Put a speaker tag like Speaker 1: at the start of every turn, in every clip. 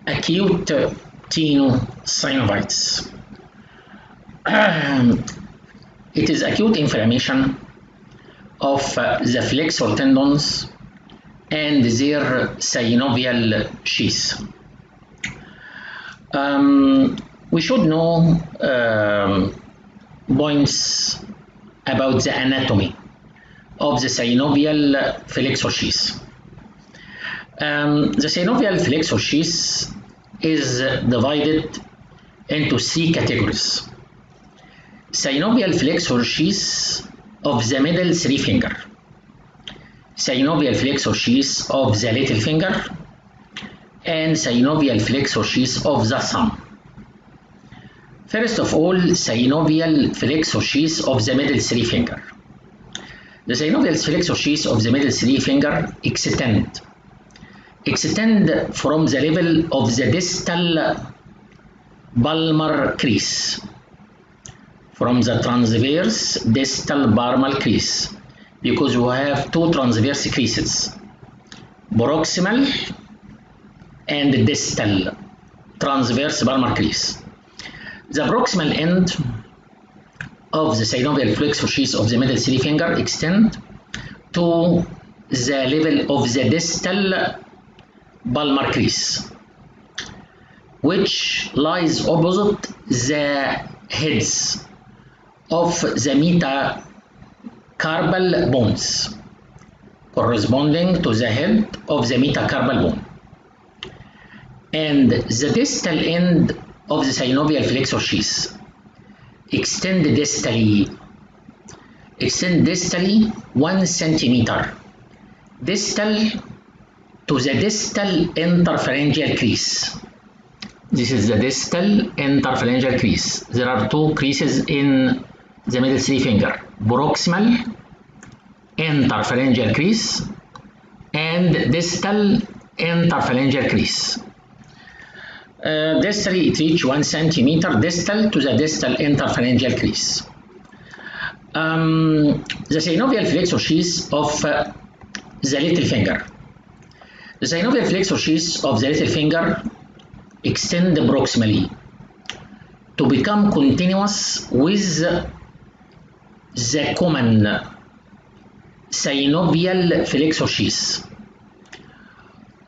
Speaker 1: acute tenosynovitis. It is acute inflammation of the flexor tendons and their synovial sheath. We should know points about the anatomy of the synovial flexor sheath. The synovial flexor sheath is divided into three categories. Synovial flexor sheath of the middle three finger, synovial flexor sheath of the little finger, and synovial flexor sheath of the thumb. First of all, synovial flexor sheath of the middle three finger. The synovial flexor sheath of the middle three finger extend from the level of the distal palmar crease, from the transverse distal palmar crease, because we have two transverse creases, proximal and distal transverse palmar crease. The proximal end of the synovial flexor sheath of the middle three finger extend to the level of the distal palmar crease, which lies opposite the heads of the metacarpal bones, corresponding to the head of the metacarpal bone. And the distal end of the synovial flexor sheath extend distally 1 centimeter distal to the distal interphalangeal crease. This is the distal interphalangeal crease. There are two creases in the middle three finger, proximal interphalangeal crease and distal interphalangeal crease. Distally it reaches 1 centimeter distal to the distal interphalangeal crease. The synovial flexor sheath of the little finger. The synovial flexor sheath of the little finger extend proximally to become continuous with the common synovial flexor sheath.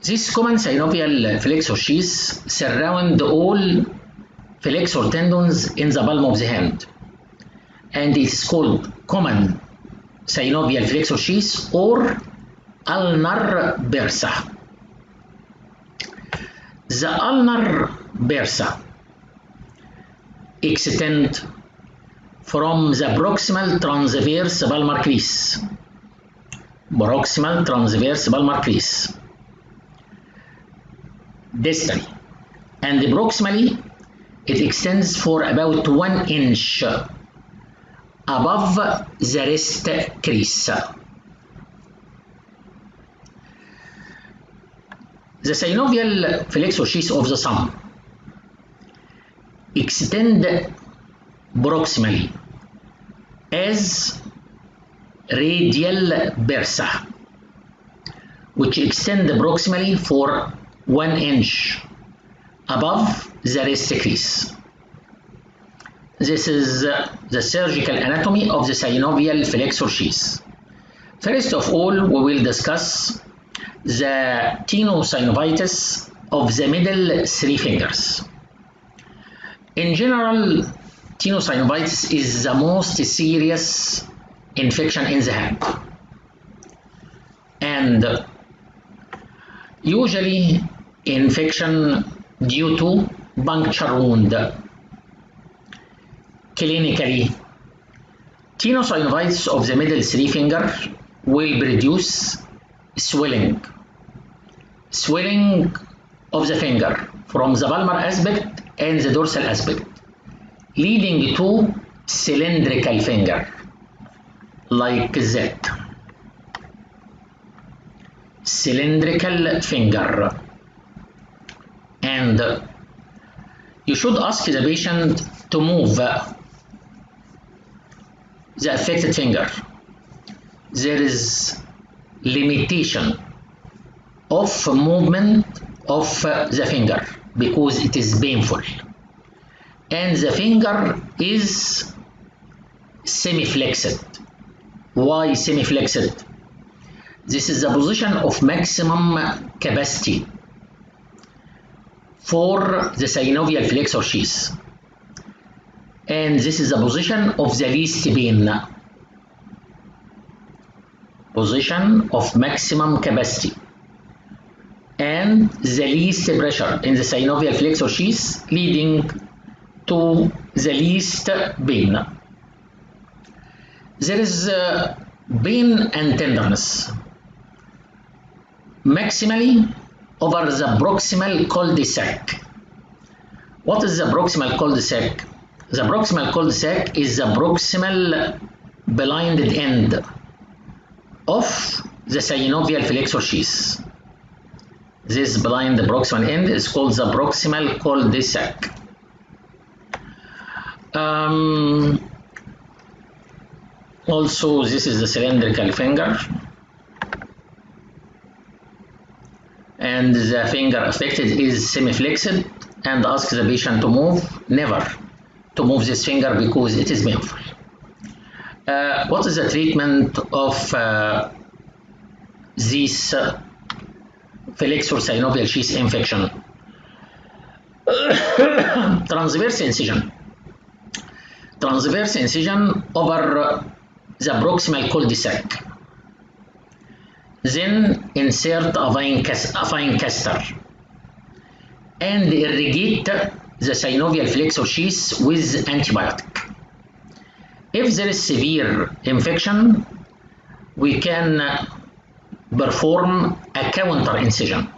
Speaker 1: This common synovial flexor sheath surround all flexor tendons in the palm of the hand, and it is called common synovial flexor sheath or ulnar bursa. The ulnar bursa extend from the proximal transverse palmar crease, distally, and proximally it extends for about 1 inch above the wrist crease. The synovial flexor sheath of the thumb extend proximally as radial bursa, which extend proximally for 1 inch above the wrist crease. This is the surgical anatomy of the synovial flexor sheath. First of all, we will discuss the tenosynovitis of the middle three fingers. In general, tenosynovitis is the most serious infection in the hand, and usually infection due to puncture wound. Clinically, tenosynovitis of the middle three finger will produce swelling of the finger from the palmar aspect and the dorsal aspect, leading to cylindrical finger like that. Cylindrical finger. And you should ask the patient to move the affected finger. There is limitation of movement of the finger because it is painful, and the finger is semi-flexed. Why semi-flexed? This is the position of maximum capacity for the synovial flexor sheath, and this is the position of the least pain. Position of maximum capacity and the least pressure in the synovial flexor sheath, leading to the least pain. There is pain and tenderness maximally over the proximal cul-de-sac. What is the proximal cul-de-sac? The proximal cul-de-sac is the proximal blinded end of the synovial flexor sheath. This blind proximal end is called the proximal cul-de-sac. Also, this is the cylindrical finger, and the finger affected is semi-flexed, and ask the patient to move, never to move this finger because it is painful. What is the treatment of this flexor synovial sheath infection? Transverse incision. Transverse incision over the proximal cul-de-sac. Then insert a fine caster and irrigate the synovial flexor sheath with antibiotic. If there is severe infection, we can perform a counter incision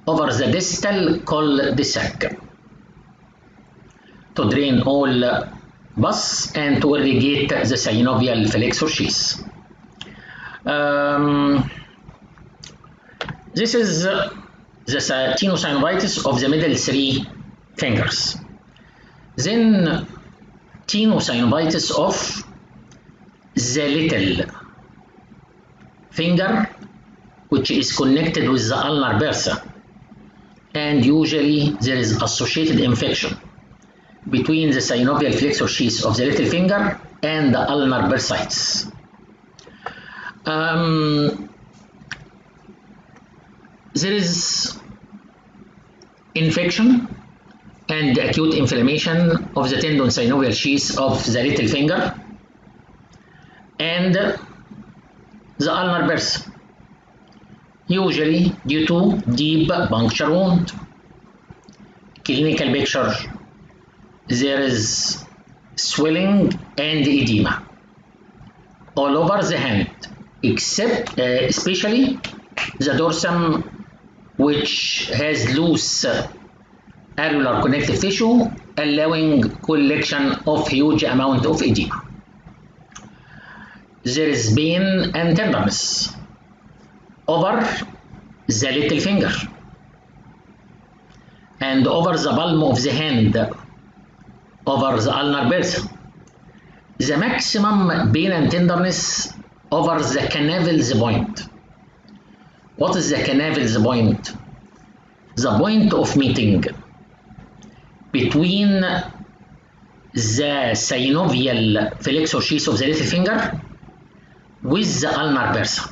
Speaker 1: over the distal cul-de-sac to drain all pus and to irrigate the synovial flexor sheath. This is the tenosynovitis of the middle three fingers. Then tenosynovitis of the little finger, which is connected with the ulnar bursa, and usually there is associated infection between the synovial flexor sheath of the little finger and the ulnar bursitis. There is infection and acute inflammation of the tendon synovial sheath of the little finger and the ulnar bursa, usually due to deep puncture wound. Clinical picture: there is swelling and edema all over the hand, except especially the dorsum, which has loose areolar connective tissue, allowing collection of huge amount of edema. There is pain and tenderness over the little finger and over the palm of the hand, over the ulnar bursa. The maximum pain and tenderness over the canavel's point. What is the canavel's point? The point of meeting between the synovial flexor sheath of the little finger with the ulnar bursa.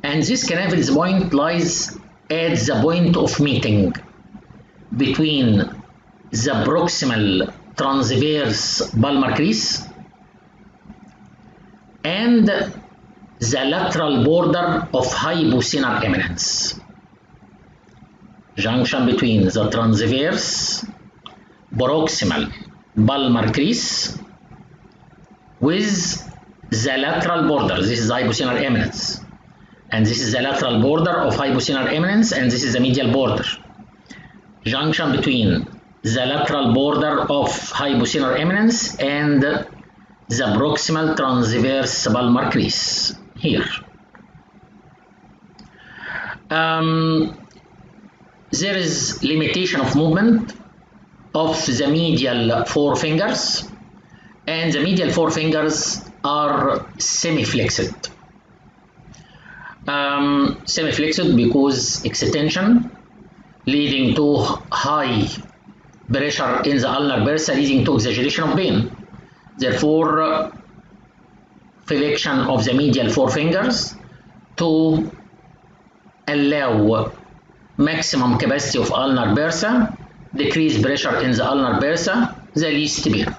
Speaker 1: And this canavel's point lies at the point of meeting between the proximal transverse palmar crease and the lateral border of hyposenar eminence. Junction between the transverse proximal palmar crease with the lateral border. This is the hyposenar eminence, and this is the lateral border of hyposenar eminence, and this is the medial border. Junction between the lateral border of hyposenar eminence and the proximal transverse palmar crease here. There is limitation of movement of the medial four fingers, and the medial four fingers are semi-flexed. Semi-flexed because extension leading to high pressure in the ulnar bursa, leading to exaggeration of pain. Therefore, flexion of the medial forefingers to allow maximum capacity of ulnar bursa, decrease pressure in the ulnar bursa, the least pain.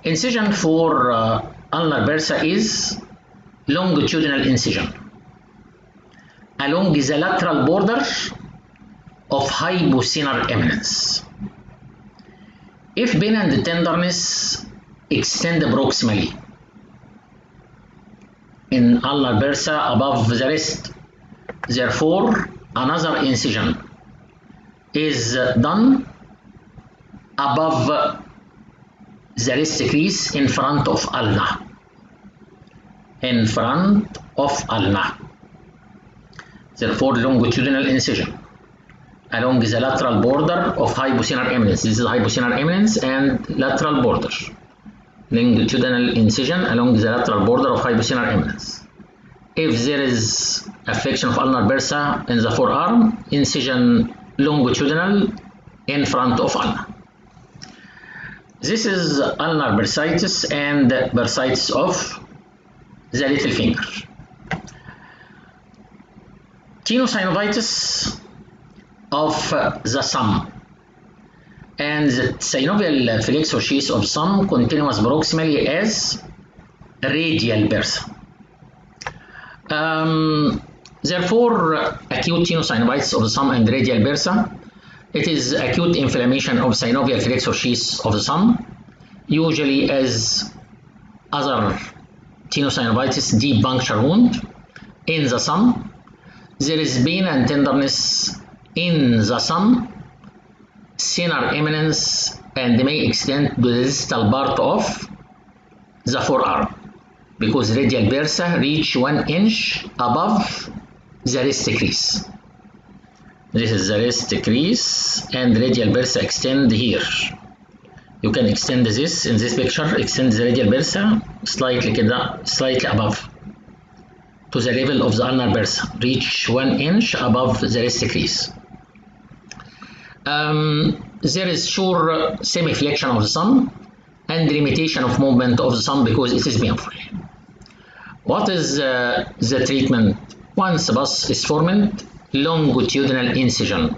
Speaker 1: Incision for ulnar bursa is longitudinal incision along the lateral border of hyposenar eminence. If pain and tenderness extend proximally in ulnar bursa above the wrist, therefore another incision is done above the wrist crease in front of ulna. In front of ulna. Therefore, longitudinal incision along the lateral border of hyposenar eminence. This is hyposenar eminence and lateral border. Longitudinal incision along the lateral border of hyposenar eminence. If there is affection of ulnar bursa in the forearm, incision longitudinal in front of ulna. This is ulnar bursitis and bursitis of the little finger. Tenosynovitis of the thumb and the synovial flexor sheath of thumb continuous proximally as radial bursa. Therefore, acute tenosynovitis of the thumb and radial bursa, it is acute inflammation of synovial flexor sheath of the thumb, usually as other tenosynovitis deep puncture wound in the thumb. There is pain and tenderness in the thumb, senar eminence, and may extend to the distal part of the forearm because radial bursa reach 1 inch above the wrist crease. This is the wrist crease and radial bursa extend here. You can extend this in this picture, extend the radial bursa slightly above to the level of the ulnar bursa, reach 1 inch above the wrist crease. There is sure semi-flexion of the thumb and limitation of movement of the thumb because it is painful. What is the treatment? Once pus is formed, longitudinal incision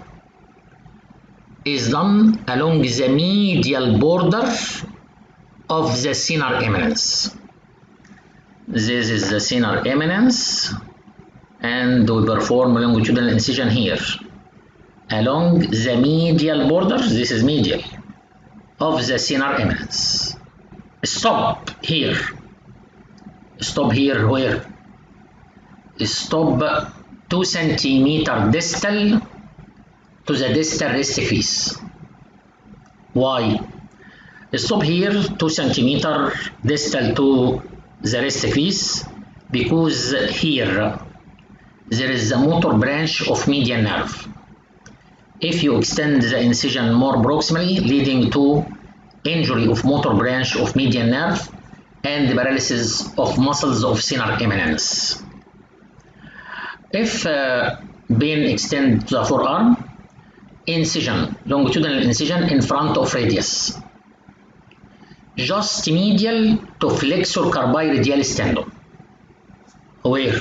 Speaker 1: is done along the medial border of the senar eminence. This is the senar eminence and we perform longitudinal incision here along the medial border, this is medial, of the senar eminence. Stop here. Stop here where? Stop 2 centimeter distal to the distal wrist crease. Why? Stop here 2 centimeter distal to the wrist crease because here there is the motor branch of median nerve. If you extend the incision more proximally, leading to injury of motor branch of median nerve and paralysis of muscles of senar eminence. If pain extend to the forearm, incision, longitudinal incision in front of radius, just medial to flexor carpi radialis tendon. Where?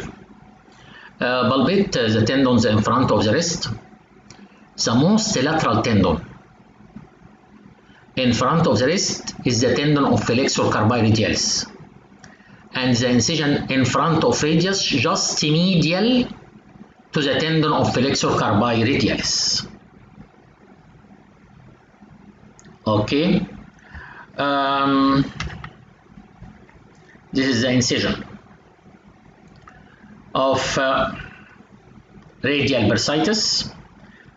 Speaker 1: Palpate the tendons in front of the wrist. The most lateral tendon in front of the wrist is the tendon of flexor carpi radialis, and the incision in front of radius just medial to the tendon of flexor carpi radialis. Okay. This is the incision of radial bursitis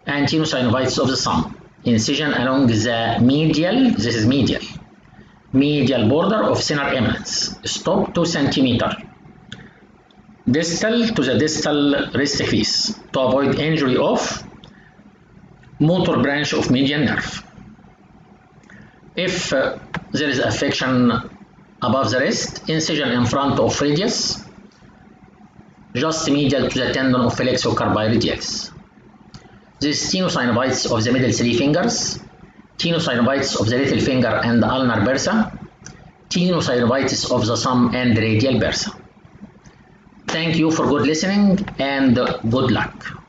Speaker 1: and tenosynovitis of the thumb. Incision along the medial, this is medial border of senar eminence. Stop 2 centimeter. Distal to the distal wrist crease to avoid injury of motor branch of median nerve. If there is affection above the wrist, incision in front of radius just medial to the tendon of flexor carpi radialis. This tenosynovitis of the middle three fingers, tenosynovitis of the little finger and the ulnar bursa, tenosynovitis of the thumb and radial bursa. Thank you for good listening and good luck.